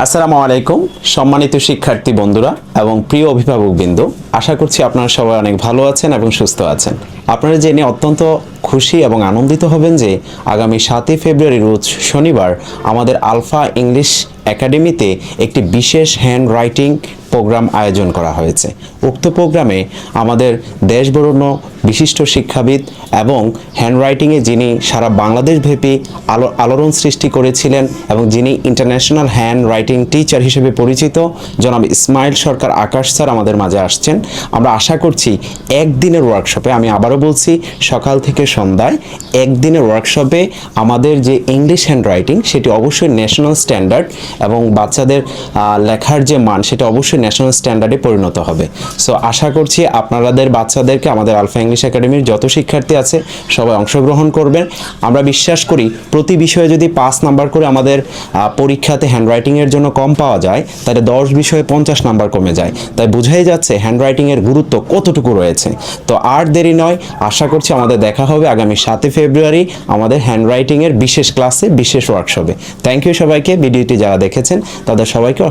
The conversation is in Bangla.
আসসালামু আলাইকুম সম্মানিত শিক্ষার্থী বন্ধুরা এবং প্রিয় অভিভাবকবৃন্দ, আশা করছি আপনারা সবাই অনেক ভালো আছেন এবং সুস্থ আছেন। আপনারা জেনে অত্যন্ত খুশি এবং আনন্দিত হবেন যে আগামী 7ই ফেব্রুয়ারি রোজ শনিবার আমাদের আলফা ইংলিশ একাডেমিতে একটি বিশেষ হ্যান্ড রাইটিং প্রোগ্রাম আয়োজন করা হয়েছে। উক্ত প্রোগ্রামে আমাদের দেশ বরেণ্য বিশিষ্ট শিক্ষাবিদ এবং হ্যান্ডরাইটিংয়ে যিনি সারা বাংলাদেশব্যাপী আলোড়ন সৃষ্টি করেছিলেন এবং যিনি ইন্টারন্যাশনাল হ্যান্ড রাইটিং টিচার হিসেবে পরিচিত জনাব ইসমাইল সরকার আকাশ স্যার আমাদের মাঝে আসছেন। আমরা আশা করছি একদিনের ওয়ার্কশপে, আমি আবারও বলছি সকাল থেকে সন্ধ্যায় একদিনের ওয়ার্কশপে আমাদের যে ইংলিশ হ্যান্ড রাইটিং সেটি অবশ্যই ন্যাশনাল স্ট্যান্ডার্ড এবং বাচ্চাদের লেখার যে মান সেটা অবশ্যই ন্যাশনাল স্ট্যান্ডার্ডে পরিণত হবে। সো আশা করছি আপনাদের বাচ্চাদেরকে আমাদের আলফা ইংলিশ একাডেমির যত শিক্ষার্থী আছে সবাই অংশগ্রহণ করবেন। আমরা বিশ্বাস করি প্রতি বিষয়ে যদি 5 নাম্বার করে আমাদের পরীক্ষাতে হ্যান্ডরাইটিংয়ের জন্য কম পাওয়া যায় তাহলে 10 বিষয়ে 50 নাম্বার কমে যায়। তাই বোঝাই যাচ্ছে হ্যান্ডরাইটিংয়ের গুরুত্ব কতটুকু রয়েছে। তো আর দেরি নয়, আশা করছি আমাদের দেখা হবে আগামী 7ই ফেব্রুয়ারি আমাদের হ্যান্ডরাইটিংয়ের বিশেষ ক্লাসে, বিশেষ ওয়ার্কশপে। থ্যাংক ইউ সবাইকে। ভিডিওটি যারা দেখেছেন তাদের সবাইকে